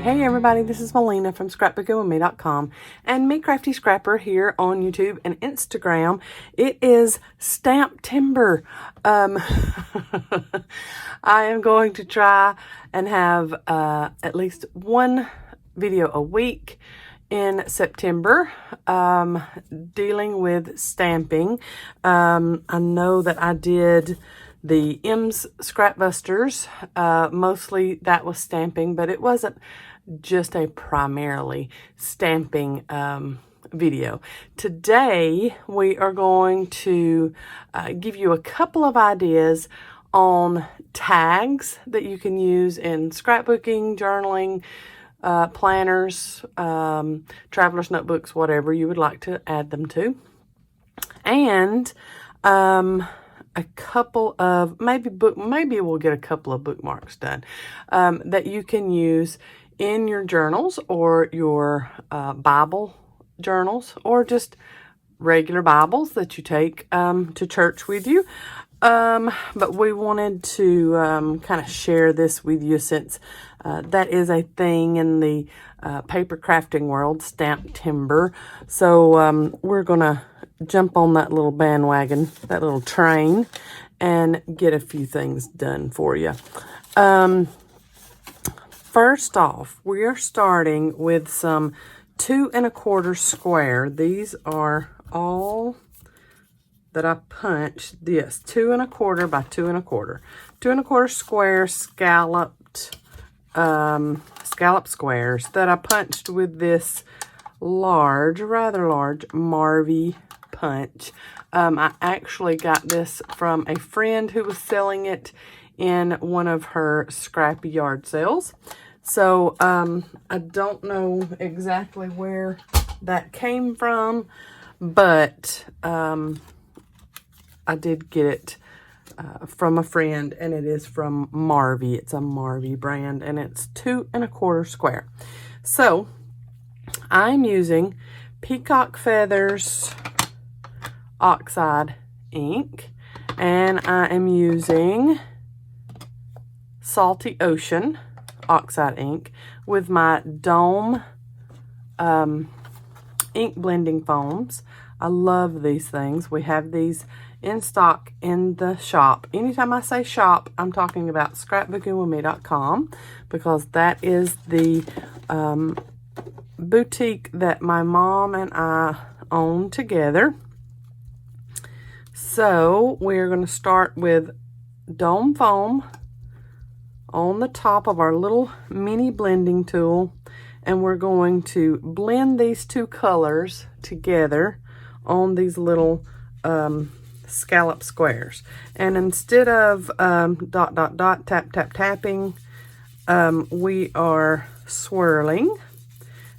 Hey everybody, this is Melina from ScrapbookingwithME.com and Me Crafty Scrapper here on YouTube and Instagram. It is STAMPtember. I am going to try and have at least one video a week in September dealing with stamping. I know that I did the M's Scrapbusters, mostly that was stamping, but it wasn't just a primarily stamping video. Today we are going to give you a couple of ideas on tags that you can use in scrapbooking, journaling, planners, traveler's notebooks, whatever you would like to add them to. And a couple of, maybe we'll get a couple of bookmarks done that you can use in your journals or your Bible journals or just regular Bibles that you take to church with you. But we wanted to kind of share this with you since that is a thing in the paper crafting world, STAMPtember. So we're going to jump on that little bandwagon, that little train, and get a few things done for you. First off, we are starting with some 2 1/4 square. These are all that I punched. Yes, 2 1/4 by 2 1/4. 2 1/4 square scalloped squares that I punched with this rather large Marvy punch. I actually got this from a friend who was selling it in one of her scrappy yard sales. So I don't know exactly where that came from, but I did get it from a friend, and it is from Marvy. It's a Marvy brand, and it's 2 1/4 square. So I'm using Peacock Feathers Oxide ink, and I am using Salty Ocean Oxide ink with my Dome ink blending foams. I love these things. We have these in stock in the shop. Anytime I say shop, I'm talking about ScrapbookingwithME.com, because that is the boutique that my mom and I own together. So we're going to start with Dome foam on the top of our little mini blending tool, and we're going to blend these two colors together on these little scallop squares. And instead of tapping, we are swirling,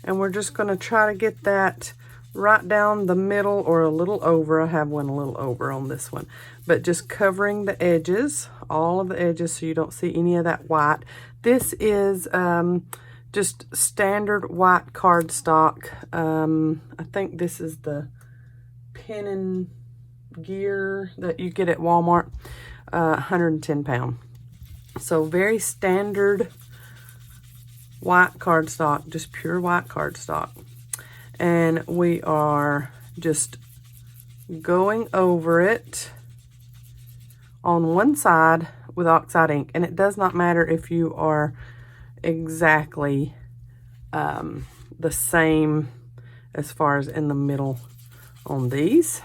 and we're just going to try to get that right down the middle or a little over. I have one a little over on this one, but just covering the edges, all of the edges, so you don't see any of that white. This is just standard white cardstock. I think this is the Pen and Gear that you get at Walmart, 110 pound. So very standard white cardstock, just pure white cardstock. And we are just going over it on one side with oxide ink. And it does not matter if you are exactly the same as far as in the middle on these,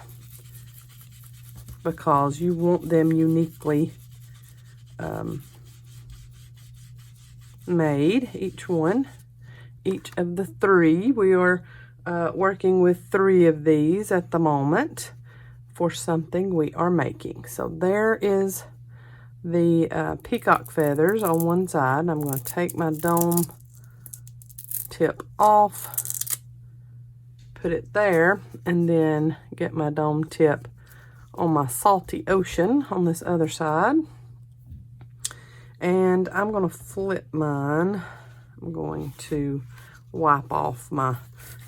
because you want them uniquely made, each of the 3. We are working with 3 of these at the moment for something we are making. So there is the peacock feathers on one side. I'm going to take my dome tip off, put it there, and then get my dome tip on my Salty Ocean on this other side. And I'm going to flip mine. I'm going to wipe off my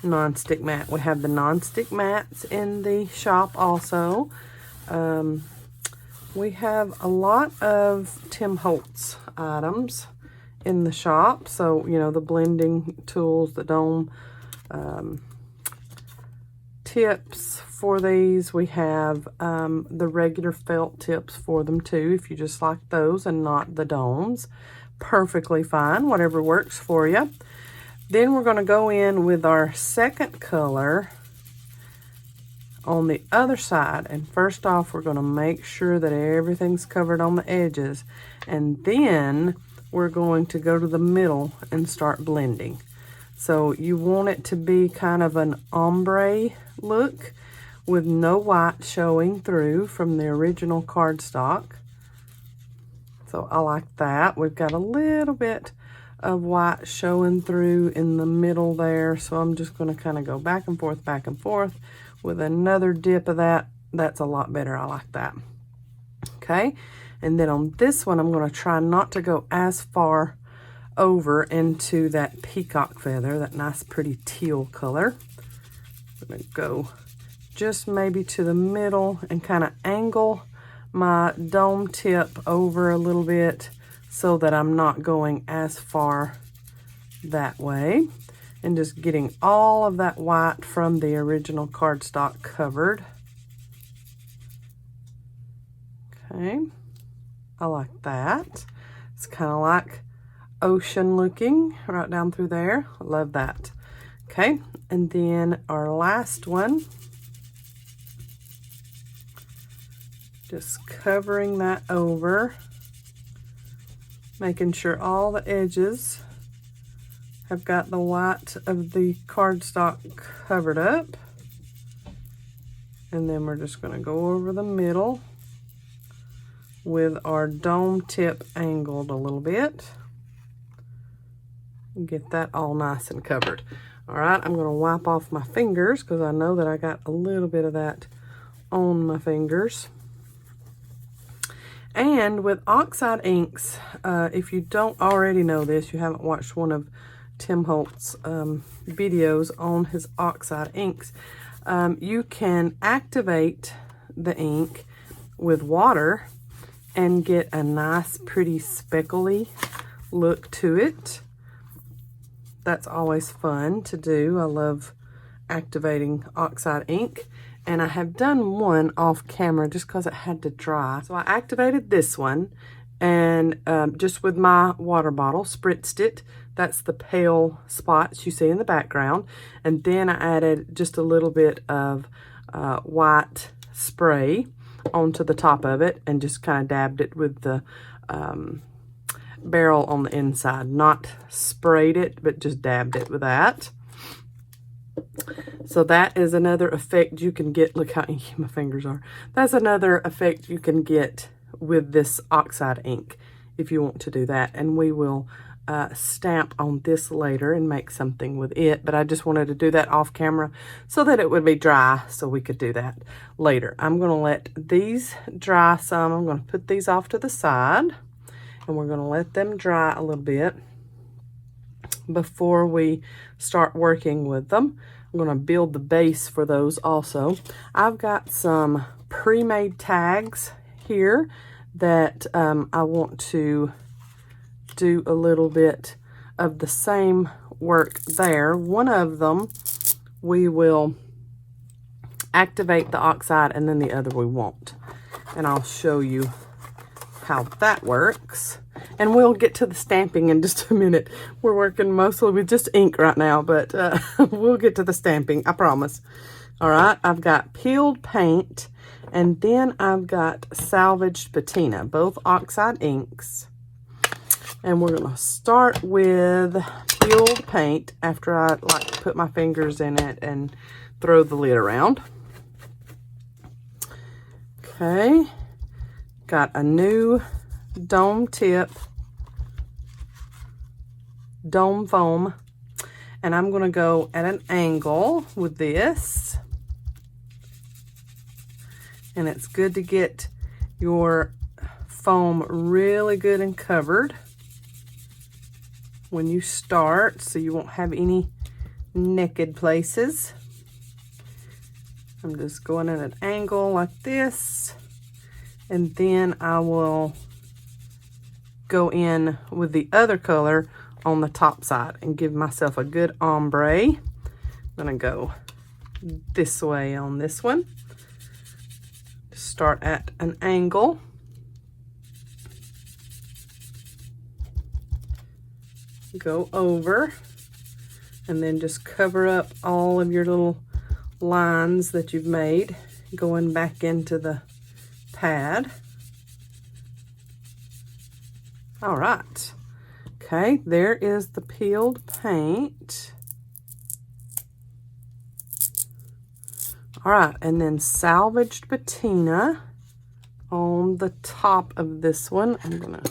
non-stick mat. We have the non-stick mats in the shop also. We have a lot of Tim Holtz items in the shop. So, you know, the blending tools, the dome tips for these. We have the regular felt tips for them too, if you just like those and not the domes. Perfectly fine, whatever works for you. Then we're going to go in with our second color on the other side, and first off we're going to make sure that everything's covered on the edges, and then we're going to go to the middle and start blending. So you want it to be kind of an ombre look with no white showing through from the original cardstock. So I like that. We've got a little bit of white showing through in the middle there, so I'm just going to kind of go back and forth with another dip of that. That's a lot better. I like that. Okay, and then on this one I'm going to try not to go as far over into that peacock feather, that nice pretty teal color. I'm going to go just maybe to the middle and kind of angle my dome tip over a little bit so that I'm not going as far that way, and just getting all of that white from the original cardstock covered. Okay, I like that. It's kind of like ocean looking right down through there. I love that. Okay, and then our last one, just covering that over, making sure all the edges have got the white of the cardstock covered up. And then we're just going to go over the middle with our dome tip angled a little bit and get that all nice and covered. All right, I'm going to wipe off my fingers because I know that I got a little bit of that on my fingers. And with oxide inks, if you don't already know this, you haven't watched one of Tim Holt's videos on his oxide inks, you can activate the ink with water and get a nice pretty speckly look to it. That's always fun to do. I love activating oxide ink. And I have done one off camera just because it had to dry. So I activated this one and just with my water bottle, spritzed it. That's the pale spots you see in the background. And then I added just a little bit of white spray onto the top of it and just kind of dabbed it with the barrel on the inside. Not sprayed it, but just dabbed it with that. So that is another effect you can get. Look how inky my fingers are. That's another effect you can get with this oxide ink if you want to do that. And we will stamp on this later and make something with it. But I just wanted to do that off camera so that it would be dry so we could do that later. I'm going to let these dry some. I'm going to put these off to the side and we're going to let them dry a little bit before we start working with them. I'm going to build the base for those also. I've got some pre-made tags here that I want to do a little bit of the same work there. One of them we will activate the oxide and then the other we won't. And I'll show you how that works. And we'll get to the stamping in just a minute. We're working mostly with just ink right now, but we'll get to the stamping, I promise. All right, I've got peeled paint, and then I've got salvaged patina, both oxide inks. And we're gonna start with peeled paint after I like put my fingers in it and throw the lid around. Okay, got a new dome tip, dome foam, and I'm going to go at an angle with this. And it's good to get your foam really good and covered when you start so you won't have any naked places. I'm just going at an angle like this, and then I will go in with the other color on the top side and give myself a good ombre. I'm gonna go this way on this one. Start at an angle. Go over and then just cover up all of your little lines that you've made going back into the pad. All right. Okay, there is the peeled paint. All right, and then salvaged patina on the top of this one. I'm gonna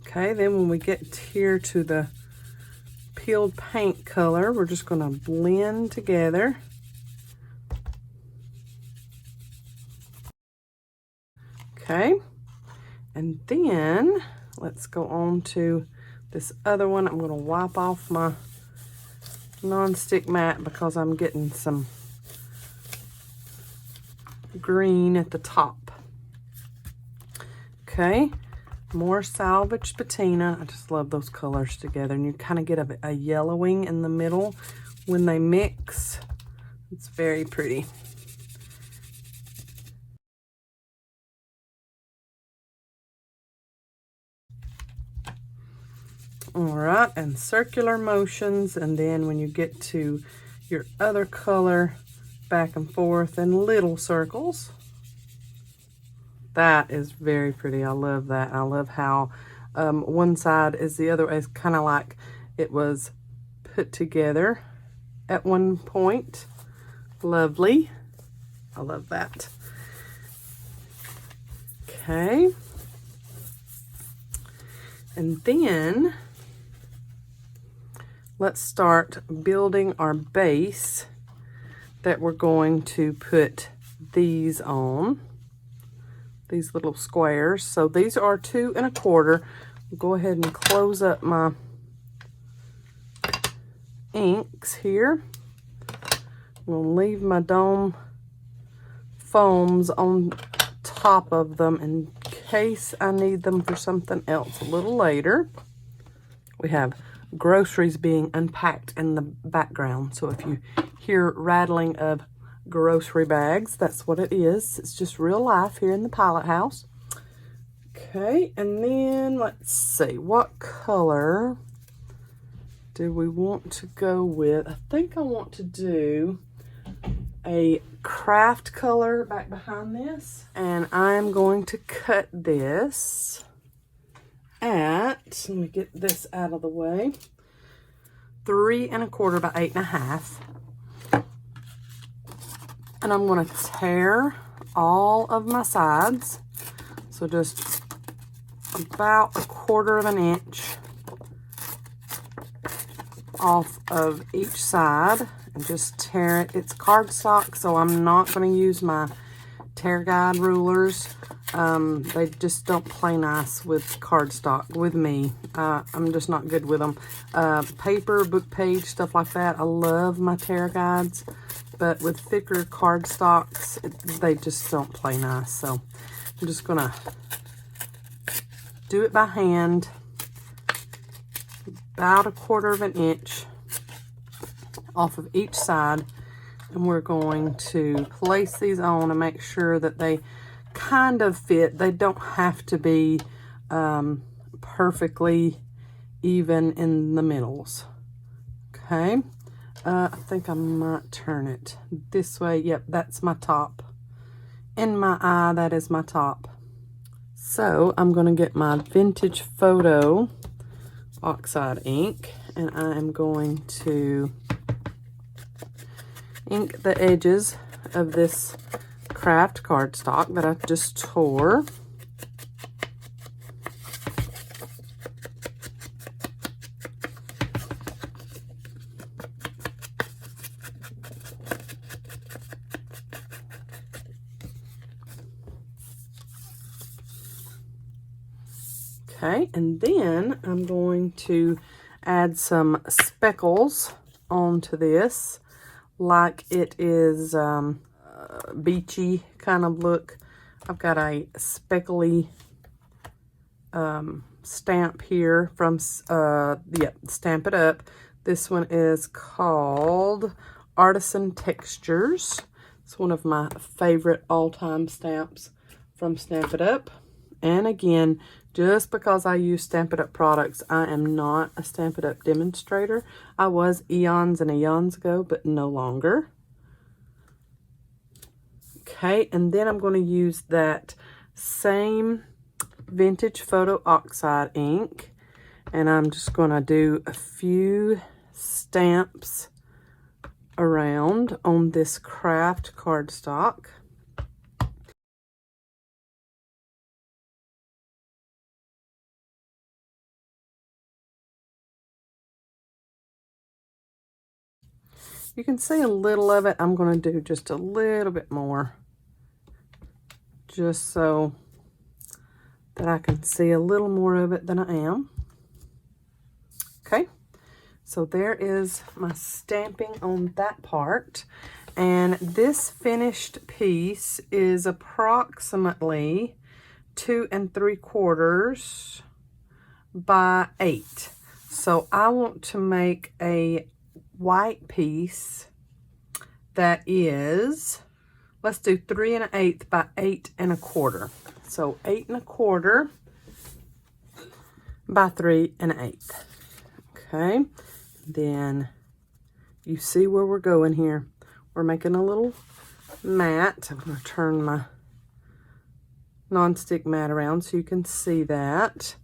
okay, then when we get here to the peeled paint color, we're just gonna blend together. Okay, and then let's go on to this other one. I'm gonna wipe off my non-stick mat because I'm getting some green at the top. Okay, more salvaged patina. I just love those colors together, and you kind of get a yellowing in the middle when they mix. It's very pretty. All right, and circular motions, and then when you get to your other color, back and forth in little circles. That is very pretty. I love that. I love how one side is the other. It's kind of like it was put together at one point. Lovely. I love that. Okay. And then let's start building our base that we're going to put these on. These little squares. So these are 2 1/4. I'll go ahead and close up my inks here. We'll leave my dome foams on top of them in case I need them for something else a little later. We have groceries being unpacked in the background, so if you hear rattling of grocery bags, that's what it is. It's just real life here in the pilot house. Okay, and then let's see, what color do we want to go with? I think I want to do a craft color back behind this, and I'm going to cut this at, let me get this out of the way, 3 1/4 by 8 1/2. And I'm going to tear all of my sides. So just about 1/4 inch off of each side and just tear it. It's cardstock, so I'm not going to use my tear guide rulers. They just don't play nice with cardstock with me. I'm just not good with them. Paper, book page, stuff like that, I love my tear guides, but with thicker cardstocks, they just don't play nice. So I'm just gonna do it by hand, about 1/4 inch off of each side, and we're going to place these on and make sure that they kind of fit. They don't have to be perfectly even in the middles. Okay, I think I might turn it this way. Yep, that's my top. In my eye, that is my top. So I'm going to get my Vintage Photo Oxide ink, and I am going to ink the edges of this craft cardstock that I just tore. Okay, and then I'm going to add some speckles onto this, like it is beachy kind of look. I've got a speckly stamp here from Stamp It Up. This one is called Artisan Textures. It's one of my favorite all-time stamps from Stamp It Up. And again, just because I use Stamp It Up products, I am not a Stamp It Up demonstrator. I was eons and eons ago, but no longer. Okay, and then I'm going to use that same Vintage Photo Oxide ink, and I'm just going to do a few stamps around on this craft cardstock. You can see a little of it. I'm going to do just a little bit more, just so that I can see a little more of it than I am. Okay, so there is my stamping on that part. And this finished piece is approximately 2 3/4 by 8. So I want to make a white piece that is, let's do 3 1/8 by 8 1/4. So 8 1/4 by 3 1/8. Okay, then you see where we're going here. We're making a little mat. I'm going to turn my nonstick mat around so you can see that.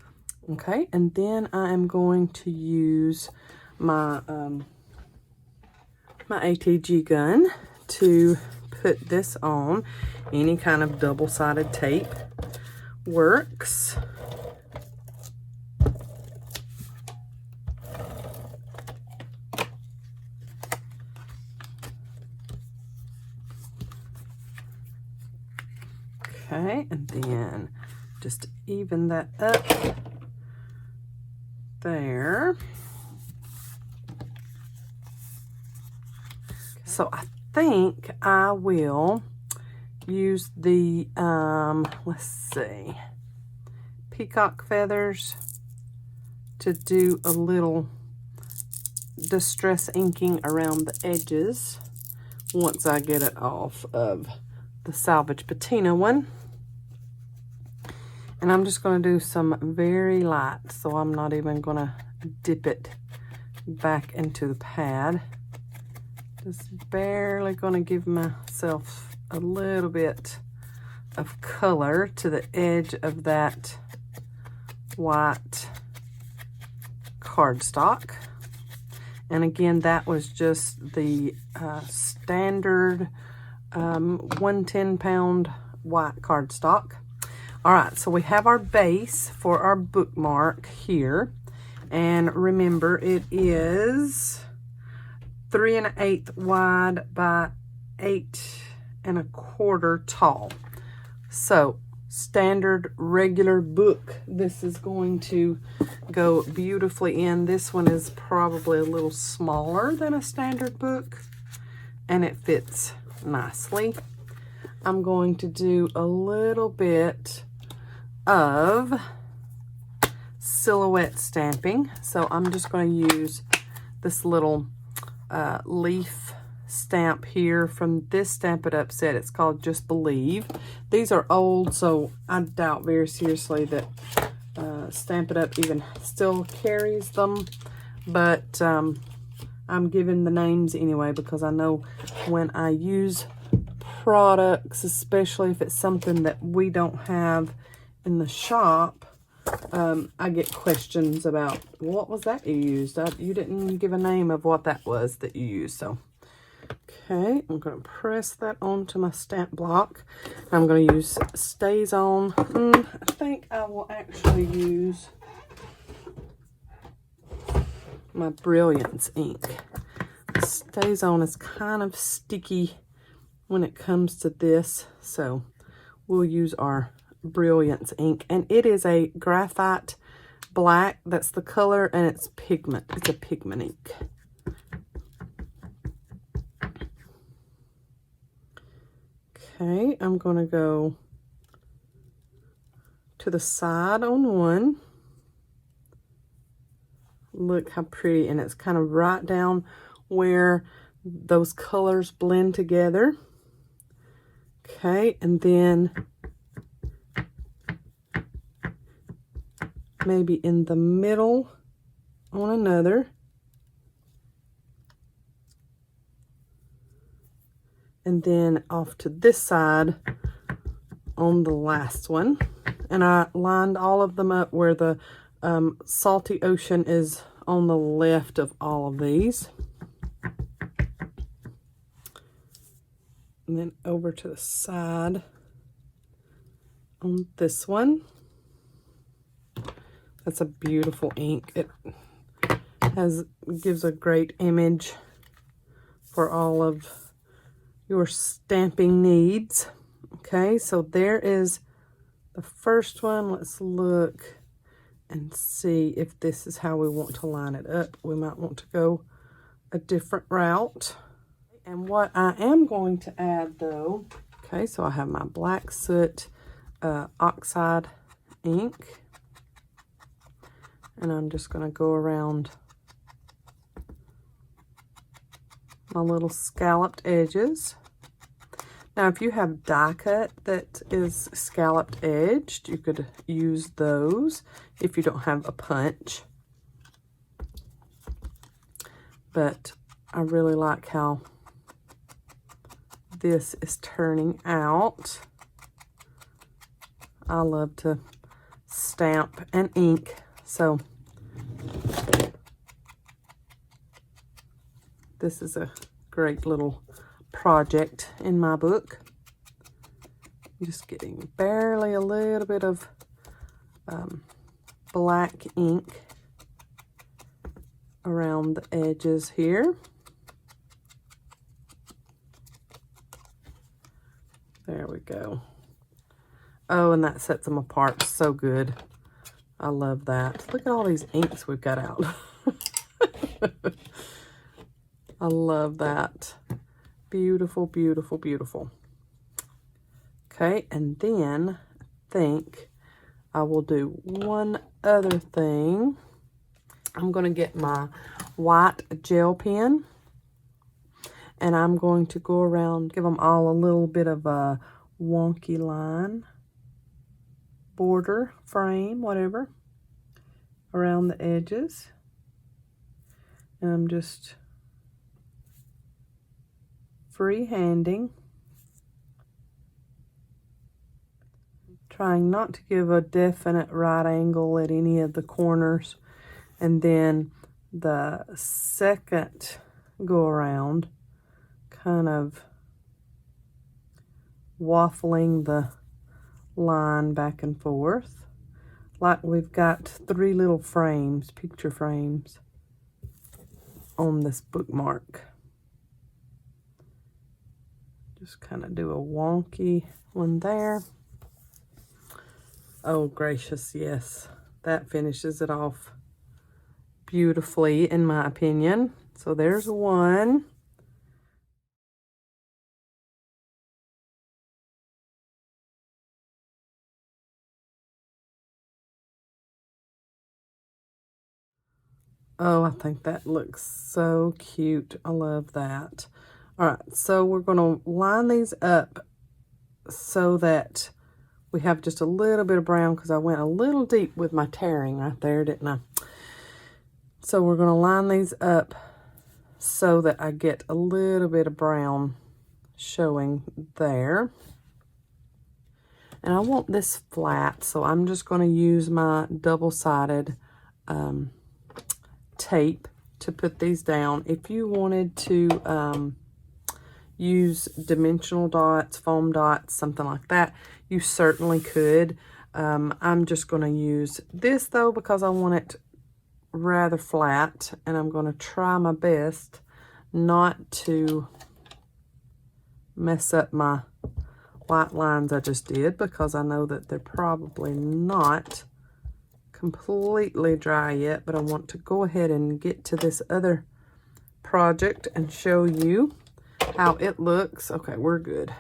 Okay, and then I am going to use my my ATG gun to put this on. Any kind of double-sided tape works. Okay, and then just even that up there. So I think I will use the, let's see, peacock feathers to do a little distress inking around the edges once I get it off of the salvage patina one. And I'm just going to do some very light, so I'm not even going to dip it back into the pad. Just barely going to give myself a little bit of color to the edge of that white cardstock. And again, that was just the standard 110-pound white cardstock. All right, so we have our base for our bookmark here. And remember, it is 3 1/8 wide by 8 1/4 tall. So standard regular book, this is going to go beautifully in. This one is probably a little smaller than a standard book, and it fits nicely. I'm going to do a little bit of silhouette stamping. So I'm just going to use this little leaf stamp here from this Stamp It Up set. It's called Just Believe. These are old, so I doubt very seriously that Stamp It Up even still carries them, but I'm giving the names anyway because I know when I use products, especially if it's something that we don't have in the shop, I get questions about, what was that you used? You didn't give a name of what that was that you used. So, okay, I'm going to press that onto my stamp block. I'm going to use Stays On. I think I will actually use my Brilliance ink. Stays On is kind of sticky when it comes to this, so we'll use our Brilliance ink, and it is a graphite black. That's the color, and it's pigment. It's a pigment ink. Okay, I'm going to go to the side on one. Look how pretty, and it's kind of right down where those colors blend together. Okay, and then maybe in the middle on another. And then off to this side on the last one. And I lined all of them up where the salty ocean is on the left of all of these. And then over to the side on this one. That's a beautiful ink. It gives a great image for all of your stamping needs. Okay, so there is the first one. Let's look and see if this is how we want to line it up. We might want to go a different route. And what I am going to add though, okay, so I have my black soot oxide ink, and I'm just going to go around my little scalloped edges. Now, if you have die cut that is scalloped edged, you could use those if you don't have a punch. But I really like how this is turning out. I love to stamp and ink, so this is a great little project in my book. Just getting barely a little bit of black ink around the edges here. There we go. Oh, and that sets them apart so good. I love that. Look at all these inks we've got out. I love that. Beautiful, beautiful, beautiful. Okay, and then I think I will do one other thing. I'm going to get my white gel pen, and I'm going to go around, give them all a little bit of a wonky line, border, frame, whatever, around the edges. And I'm just freehanding, trying not to give a definite right angle at any of the corners. And then the second go around, kind of waffling the line back and forth, like we've got 3 little frames, picture frames, on this bookmark. Just kind of do a wonky one there. Oh gracious, yes, that finishes it off beautifully in my opinion. So there's one. Oh, I think that looks so cute. I love that. All right, so we're going to line these up so that we have just a little bit of brown, because I went a little deep with my tearing right there, didn't I? So we're going to line these up so that I get a little bit of brown showing there. And I want this flat, so I'm just going to use my double-sided tape to put these down. If you wanted to use dimensional dots, foam dots, something like that, you certainly could. I'm just going to use this though because I want it rather flat, and I'm going to try my best not to mess up my white lines I just did, because I know that they're probably not completely dry yet, but I want to go ahead and get to this other project and show you how it looks. Okay, we're good.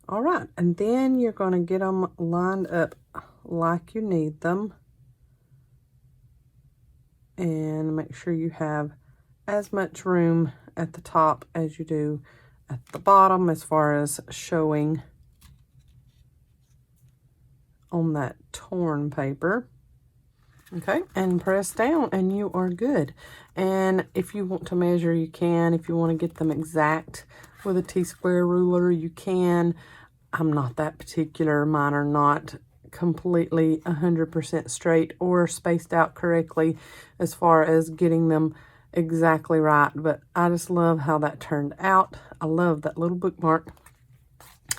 All right, and then you're going to get them lined up like you need them. And make sure you have as much room at the top as you do at the bottom as far as showing on that torn paper. Okay, and press down and you are good. And if you want to measure, you can. If you want to get them exact with a T-square ruler, you can. I'm not that particular. Mine are not completely 100% straight or spaced out correctly as far as getting them exactly right, but I just love how that turned out. I love that little bookmark.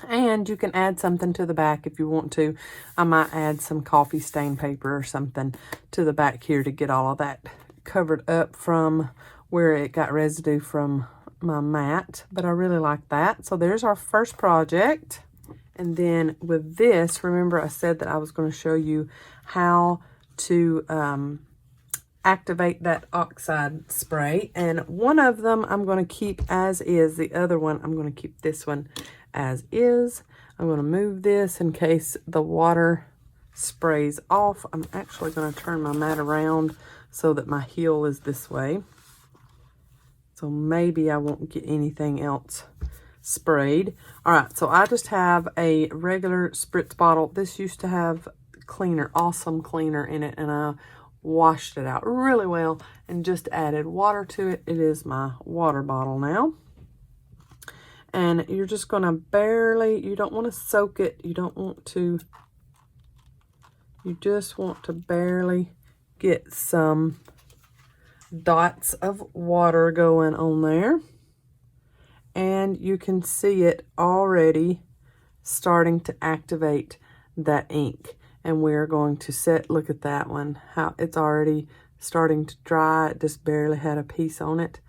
And you can add something to the back if you want to. I might add some coffee stain paper or something to the back here to get all of that covered up from where it got residue from my mat. But I really like that. So there's our first project. And then with this, remember I said that I was going to show you how to activate that oxide spray. And one of them I'm going to keep as is. The other one, I'm going to keep this one as is. I'm going to move this in case the water sprays off. I'm actually going to turn my mat around so that my heel is this way. So maybe I won't get anything else sprayed. All right, so I just have a regular spritz bottle. This used to have cleaner, awesome cleaner in it, and I washed it out really well and just added water to it. It is my water bottle now. And you're just going to barely, you don't want to soak it. You don't want to, you just want to barely get some dots of water going on there. And you can see it already starting to activate that ink. And we're going to set, look at that one, how it's already starting to dry. It just barely had a piece on it.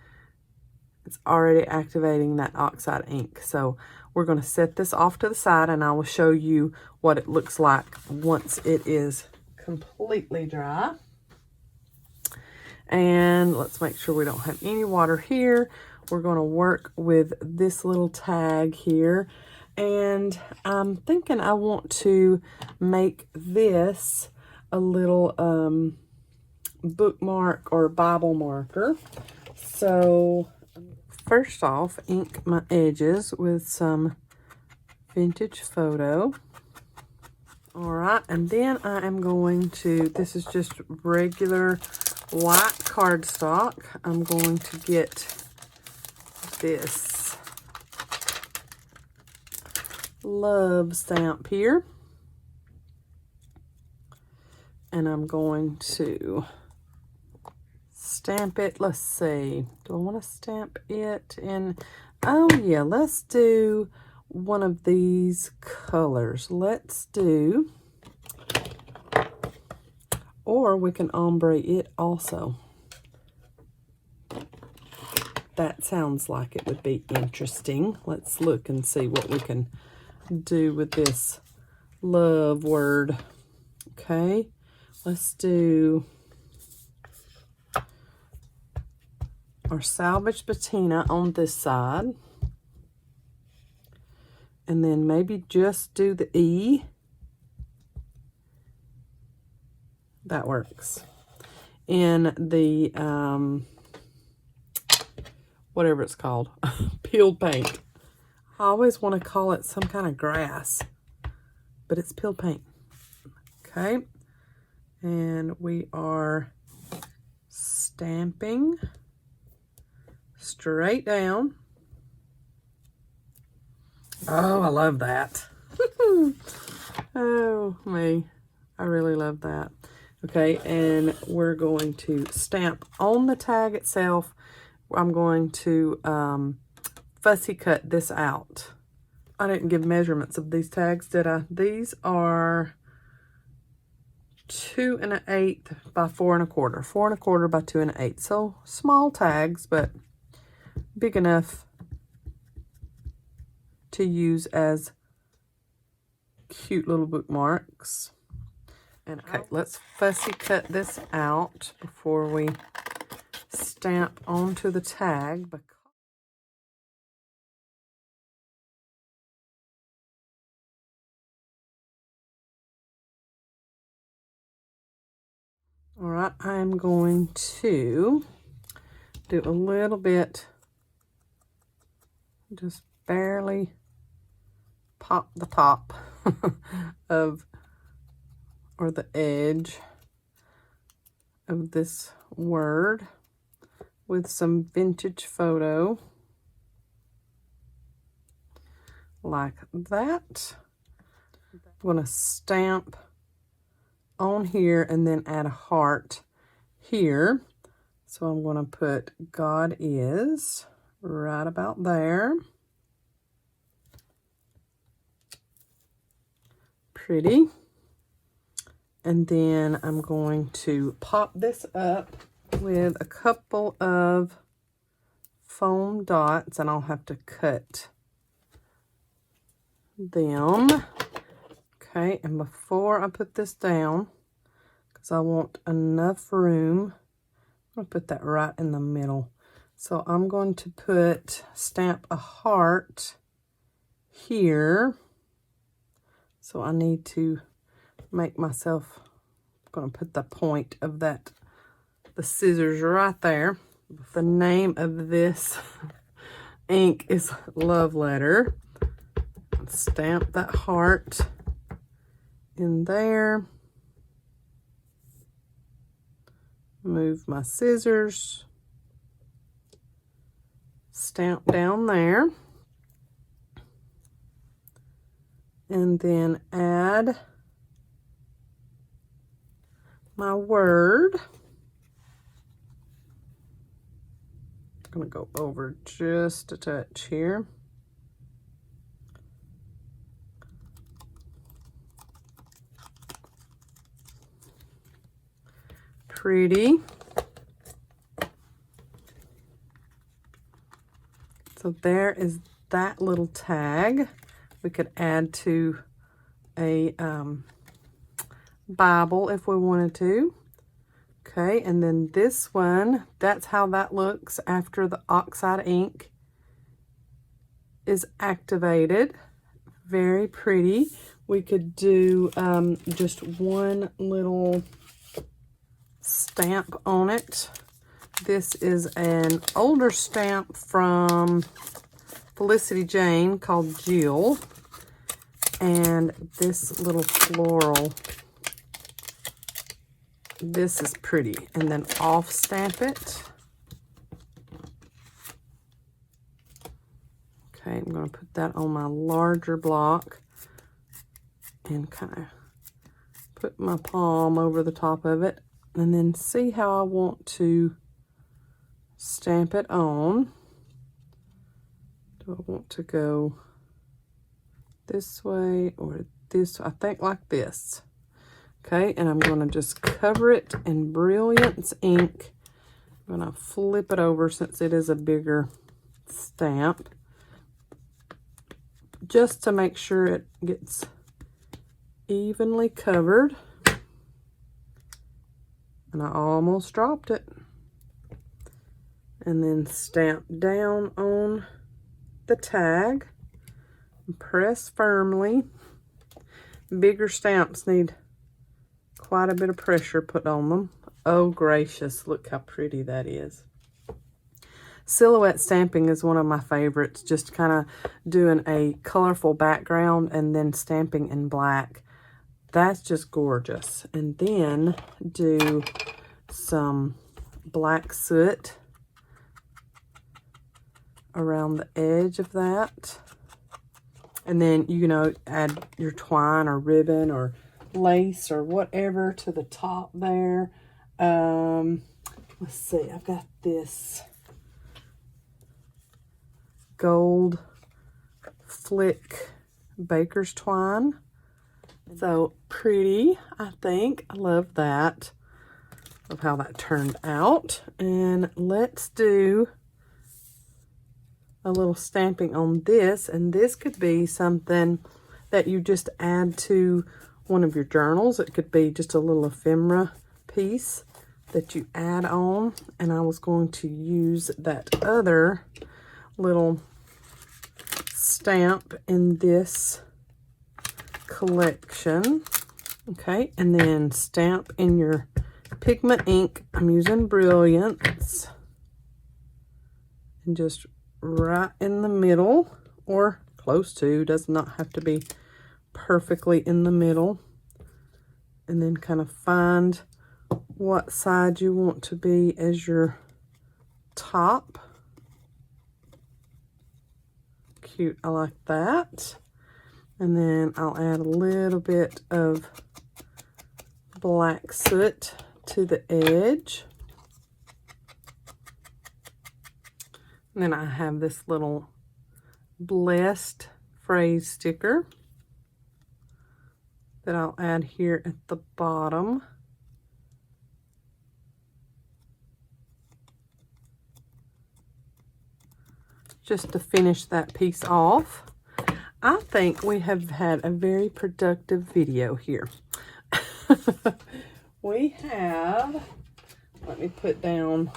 It's already activating that oxide ink. So we're going to set this off to the side and I will show you what it looks like once it is completely dry. And let's make sure we don't have any water here. We're going to work with this little tag here. And I'm thinking I want to make this a little bookmark or Bible marker. So first off, ink my edges with some vintage photo. All right, and then I am going to, this is just regular white cardstock. I'm going to get this love stamp here. And I'm going to stamp it. Let's see. Do I want to stamp it in? Oh, yeah. Let's do one of these colors. Let's do, or we can ombre it also. That sounds like it would be interesting. Let's look and see what we can do with this love word. Okay, let's do our salvage patina on this side. And then maybe just do the E. That works. In the, whatever it's called, peeled paint. I always want to call it some kind of grass, but it's peeled paint. Okay. And we are stamping straight down. Oh, I love that. Oh, me. I really love that. Okay, and we're going to stamp on the tag itself. I'm going to fussy cut this out. I didn't give measurements of these tags, did I? These are 2 1/8 by 4 1/4. 4 1/4 by 2 1/8. So small tags, but big enough to use as cute little bookmarks. And okay, let's fussy cut this out before we stamp onto the tag. All right, I'm going to do a little bit, just barely pop the top of, or the edge of this word with some vintage photo like that. I'm going to stamp on here and then add a heart here. So I'm going to put God is right about there. Pretty. And then I'm going to pop this up with a couple of foam dots, and I'll have to cut them. Okay, and before I put this down, because I want enough room, I'm going to put that right in the middle. So I'm going to stamp a heart here. So I need to make myself, I'm going to put the point of that, the scissors right there. The name of this ink is Love Letter. Stamp that heart in there. Move my scissors. Stamp down there. And then add my word. I'm going to go over just a touch here. Pretty. So there is that little tag. We could add to a Bible if we wanted to. Okay, and then this one, that's how that looks after the oxide ink is activated. Very pretty. We could do just one little stamp on it. This is an older stamp from Felicity Jane called Jill. And this little floral, this is pretty. And then off stamp it. Okay, I'm going to put that on my larger block and kind of put my palm over the top of it. And then see how I want to stamp it on. Do I want to go this way or this? I think like this. Okay, and I'm going to just cover it in Brilliance ink. I'm going to flip it over since it is a bigger stamp, just to make sure it gets evenly covered. And I almost dropped it. And then stamp down on the tag and press firmly. Bigger stamps need quite a bit of pressure put on them. Oh gracious, look how pretty that is. Silhouette stamping is one of my favorites, just kind of doing a colorful background and then stamping in black. That's just gorgeous. And then do some black soot around the edge of that. And then, you know, add your twine or ribbon or lace or whatever to the top there. Let's see, I've got this gold flick baker's twine. So pretty, I think. I love that. Love how that turned out. And let's do a little stamping on this. And this could be something that you just add to one of your journals. It could be just a little ephemera piece that you add on. And I was going to use that other little stamp in this collection. Okay, and then stamp in your pigment ink. I'm using Brilliance. And just right in the middle, or close to, does not have to be perfectly in the middle. And then kind of find what side you want to be as your top. Cute, I like that. And then I'll add a little bit of black soot to the edge. And then I have this little blessed phrase sticker that I'll add here at the bottom. Just to finish that piece off. I think we have had a very productive video here. We have, let me put down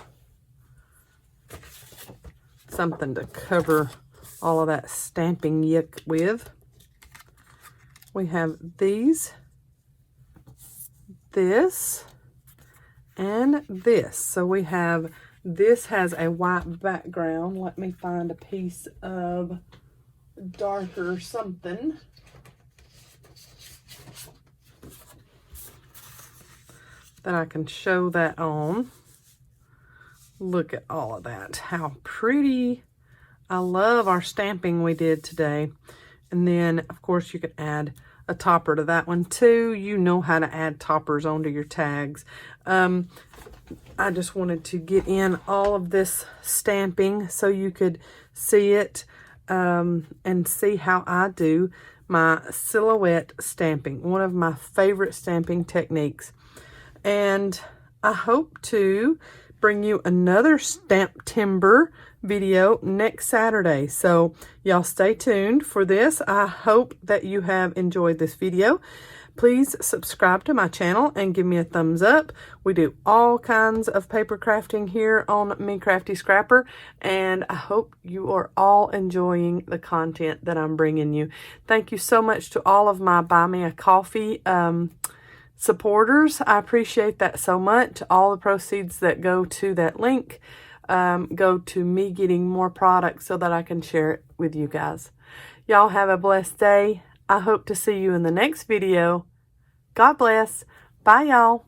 something to cover all of that stamping yuck with. We have these, this, and this. So we have, this has a white background. Let me find a piece of darker something. That I can show that on. Look at all of that. How pretty. I love our stamping we did today. And then, of course, you can add a topper to that one too. You know how to add toppers onto your tags. I just wanted to get in all of this stamping so you could see it and see how I do my silhouette stamping. One of my favorite stamping techniques. And I hope to bring you another STAMPtember video next Saturday. So y'all stay tuned for this. I hope that you have enjoyed this video. Please subscribe to my channel and give me a thumbs up. We do all kinds of paper crafting here on Me Crafty Scrapper, and I hope you are all enjoying the content that I'm bringing you. Thank you so much to all of my Buy Me a Coffee supporters. I appreciate that so much. All the proceeds that go to that link go to me getting more products so that I can share it with you guys. Y'all have a blessed day. I hope to see you in the next video. God bless. Bye, y'all.